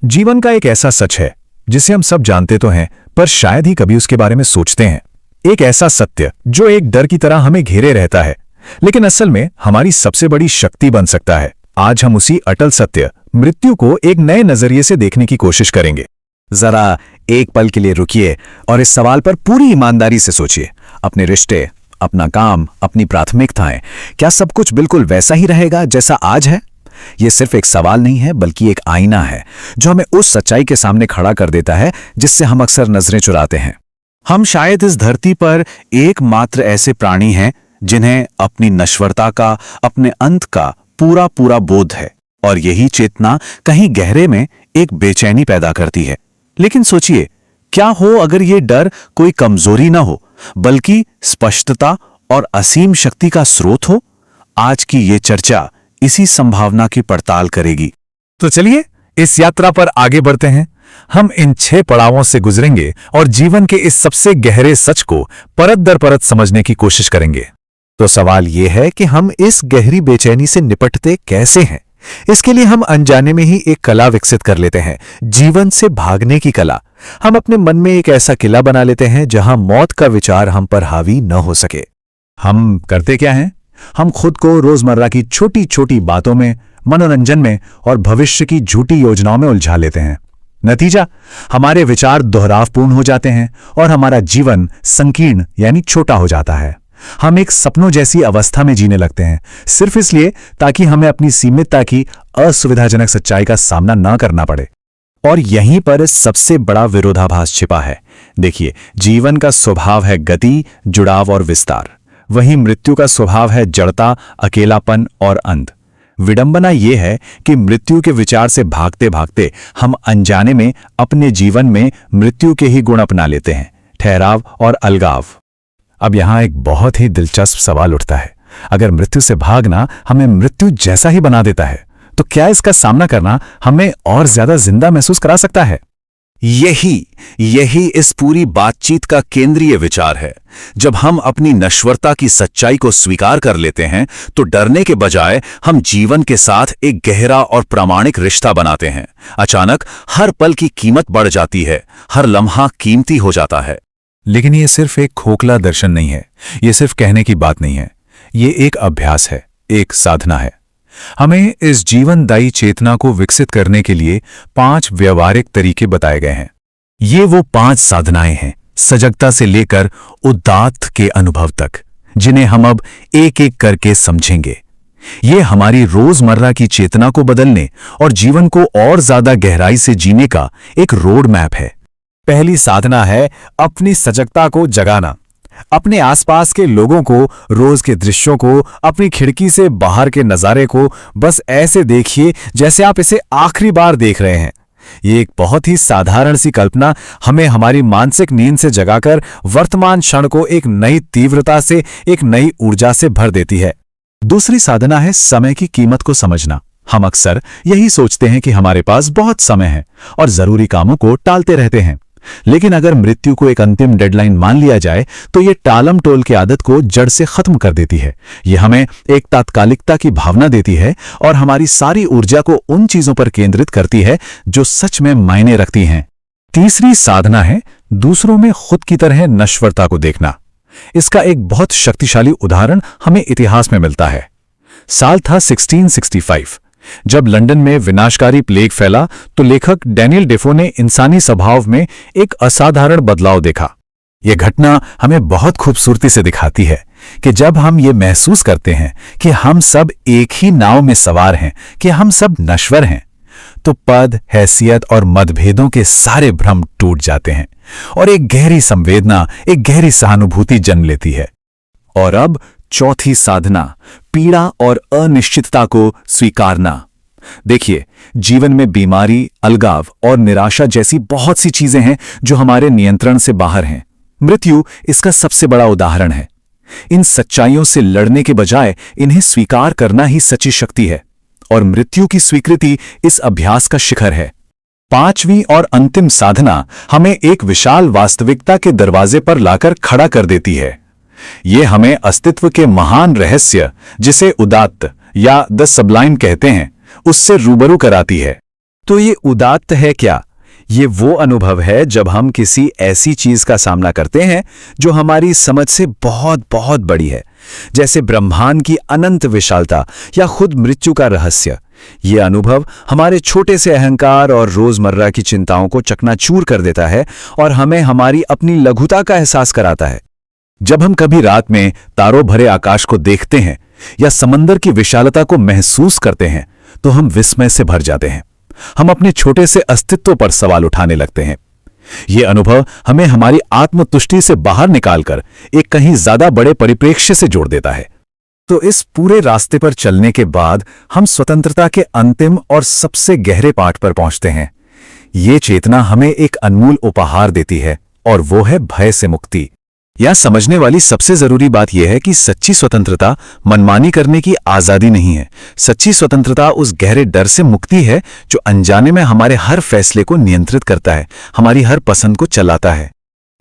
जीवन का एक ऐसा सच है जिसे हम सब जानते तो हैं, पर शायद ही कभी उसके बारे में सोचते हैं। एक ऐसा सत्य जो एक डर की तरह हमें घेरे रहता है, लेकिन असल में हमारी सबसे बड़ी शक्ति बन सकता है। आज हम उसी अटल सत्य, मृत्यु को एक नए नजरिए से देखने की कोशिश करेंगे। जरा एक पल के लिए रुकिए और इस सवाल पर पूरी ईमानदारी से सोचिए। अपने रिश्ते, अपना काम, अपनी प्राथमिकताएं, क्या सब कुछ बिल्कुल वैसा ही रहेगा जैसा आज है? यह सिर्फ एक सवाल नहीं है, बल्कि एक आईना है जो हमें उस सच्चाई के सामने खड़ा कर देता है जिससे हम अक्सर नजरें चुराते हैं। हम शायद इस धरती पर एकमात्र ऐसे प्राणी हैं जिन्हें अपनी नश्वरता का, अपने अंत का पूरा पूरा बोध है, और यही चेतना कहीं गहरे में एक बेचैनी पैदा करती है। लेकिन सोचिए, क्या हो अगर ये डर कोई कमजोरी ना हो, बल्कि स्पष्टता और असीम शक्ति का स्रोत हो? आज की ये चर्चा इसी संभावना की पड़ताल करेगी। तो चलिए इस यात्रा पर आगे बढ़ते हैं। हम इन 6 पड़ावों से गुजरेंगे और जीवन के इस सबसे गहरे सच को परत दर परत समझने की कोशिश करेंगे। तो सवाल यह है कि हम इस गहरी बेचैनी से निपटते कैसे हैं? इसके लिए हम अनजाने में ही एक कला विकसित कर लेते हैं, जीवन से भागने की कला। हम अपने मन में एक ऐसा किला बना लेते हैं जहां मौत का विचार हम पर हावी न हो सके। हम करते क्या हैं? हम खुद को रोजमर्रा की छोटी छोटी बातों में, मनोरंजन में और भविष्य की झूठी योजनाओं में उलझा लेते हैं। नतीजा, हमारे विचार दोहरावपूर्ण हो जाते हैं और हमारा जीवन संकीर्ण यानी छोटा हो जाता है। हम एक सपनों जैसी अवस्था में जीने लगते हैं, सिर्फ इसलिए ताकि हमें अपनी सीमितता की असुविधाजनक सच्चाई का सामना न करना पड़े। और यहीं पर सबसे बड़ा विरोधाभास छिपा है। देखिए, जीवन का स्वभाव है गति, जुड़ाव और विस्तार। वहीं मृत्यु का स्वभाव है जड़ता, अकेलापन और अंत। विडंबना यह है कि मृत्यु के विचार से भागते भागते हम अनजाने में अपने जीवन में मृत्यु के ही गुण अपना लेते हैं, ठहराव और अलगाव। अब यहां एक बहुत ही दिलचस्प सवाल उठता है। अगर मृत्यु से भागना हमें मृत्यु जैसा ही बना देता है, तो क्या इसका सामना करना हमें और ज्यादा जिंदा महसूस करा सकता है? यही इस पूरी बातचीत का केंद्रीय विचार है। जब हम अपनी नश्वरता की सच्चाई को स्वीकार कर लेते हैं, तो डरने के बजाय हम जीवन के साथ एक गहरा और प्रामाणिक रिश्ता बनाते हैं। अचानक हर पल की कीमत बढ़ जाती है, हर लम्हा कीमती हो जाता है। लेकिन यह सिर्फ एक खोखला दर्शन नहीं है, यह सिर्फ कहने की बात नहीं है। यह एक अभ्यास है, एक साधना है। हमें इस जीवनदायी चेतना को विकसित करने के लिए 5 व्यवहारिक तरीके बताए गए हैं। ये वो 5 साधनाएं हैं, सजगता से लेकर उदात्त के अनुभव तक, जिन्हें हम अब एक एक करके समझेंगे। ये हमारी रोजमर्रा की चेतना को बदलने और जीवन को और ज्यादा गहराई से जीने का एक रोड मैप है। पहली साधना है अपनी सजगता को जगाना। अपने आसपास के लोगों को, रोज के दृश्यों को, अपनी खिड़की से बाहर के नज़ारे को बस ऐसे देखिए जैसे आप इसे आखिरी बार देख रहे हैं। ये एक बहुत ही साधारण सी कल्पना हमें हमारी मानसिक नींद से जगाकर वर्तमान क्षण को एक नई तीव्रता से, एक नई ऊर्जा से भर देती है। दूसरी साधना है समय की कीमत को समझना। हम अक्सर यही सोचते हैं कि हमारे पास बहुत समय है और जरूरी कामों को टालते रहते हैं। लेकिन अगर मृत्यु को एक अंतिम डेडलाइन मान लिया जाए, तो ये टालम टोल की आदत को जड़ से खत्म कर देती है। ये हमें एक तात्कालिकता की भावना देती है और हमारी सारी ऊर्जा को उन चीजों पर केंद्रित करती है जो सच में मायने रखती हैं। तीसरी साधना है दूसरों में खुद की तरह नश्वरता को देखना। इसका एक बहुत शक्तिशाली उदाहरण हमें इतिहास में मिलता है। साल था 1665। जब लंदन में विनाशकारी प्लेग फैला, तो लेखक डैनियल डेफो ने इंसानी स्वभाव में एक असाधारण बदलाव देखा। यह घटना हमें बहुत खूबसूरती से दिखाती है कि जब हम ये महसूस करते हैं कि हम सब एक ही नाव में सवार हैं, कि हम सब नश्वर हैं, तो पद, हैसियत और मतभेदों के सारे भ्रम टूट जाते हैं और एक गहरी संवेदना, एक गहरी सहानुभूति जन्म लेती है। और अब चौथी साधना, पीड़ा और अनिश्चितता को स्वीकारना। देखिए, जीवन में बीमारी, अलगाव और निराशा जैसी बहुत सी चीजें हैं जो हमारे नियंत्रण से बाहर हैं। मृत्यु इसका सबसे बड़ा उदाहरण है। इन सच्चाइयों से लड़ने के बजाय इन्हें स्वीकार करना ही सच्ची शक्ति है, और मृत्यु की स्वीकृति इस अभ्यास का शिखर है। 5वीं और अंतिम साधना हमें एक विशाल वास्तविकता के दरवाजे पर लाकर खड़ा कर देती है। ये हमें अस्तित्व के महान रहस्य, जिसे उदात्त या द सबलाइम कहते हैं, उससे रूबरू कराती है। तो ये उदात्त है क्या? ये वो अनुभव है जब हम किसी ऐसी चीज का सामना करते हैं जो हमारी समझ से बहुत बहुत बड़ी है, जैसे ब्रह्मांड की अनंत विशालता या खुद मृत्यु का रहस्य। ये अनुभव हमारे छोटे से अहंकार और रोजमर्रा की चिंताओं को चकनाचूर कर देता है और हमें हमारी अपनी लघुता का एहसास कराता है। जब हम कभी रात में तारों भरे आकाश को देखते हैं या समंदर की विशालता को महसूस करते हैं तो हम विस्मय से भर जाते हैं। हम अपने छोटे से अस्तित्व पर सवाल उठाने लगते हैं। यह अनुभव हमें हमारी आत्मतुष्टि से बाहर निकालकर एक कहीं ज्यादा बड़े परिप्रेक्ष्य से जोड़ देता है। तो इस पूरे रास्ते पर चलने के बाद हम स्वतंत्रता के अंतिम और सबसे गहरे पाठ पर पहुंचते हैं। ये चेतना हमें एक अनमोल उपहार देती है और वो है भय से मुक्ति। यह समझने वाली सबसे जरूरी बात यह है कि सच्ची स्वतंत्रता मनमानी करने की आजादी नहीं है। सच्ची स्वतंत्रता उस गहरे डर से मुक्ति है जो अनजाने में हमारे हर फैसले को नियंत्रित करता है, हमारी हर पसंद को चलाता है।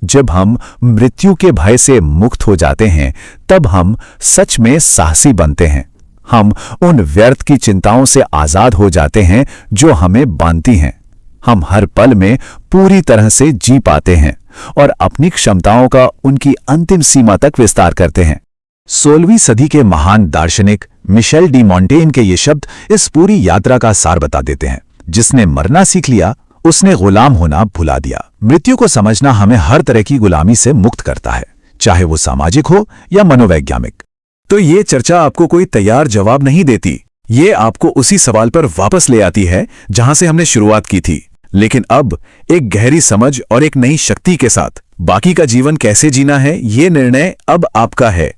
जब हम मृत्यु के भय से मुक्त हो जाते हैं तब हम सच में साहसी बनते हैं। हम उन व्यर्थ की चिंताओं से आजाद हो जाते हैं जो हमें बांधती हैं। हम हर पल में पूरी तरह से जी पाते हैं और अपनी क्षमताओं का उनकी अंतिम सीमा तक विस्तार करते हैं। 16वीं सदी के महान दार्शनिक मिशेल डी मॉन्टेन के ये शब्द इस पूरी यात्रा का सार बता देते हैं। जिसने मरना सीख लिया उसने गुलाम होना भुला दिया। मृत्यु को समझना हमें हर तरह की गुलामी से मुक्त करता है, चाहे वो सामाजिक हो या मनोवैज्ञानिक। तो ये चर्चा आपको कोई तैयार जवाब नहीं देती, ये आपको उसी सवाल पर वापस ले आती है जहां से हमने शुरुआत की थी, लेकिन अब एक गहरी समझ और एक नई शक्ति के साथ। बाकी का जीवन कैसे जीना है ये निर्णय अब आपका है।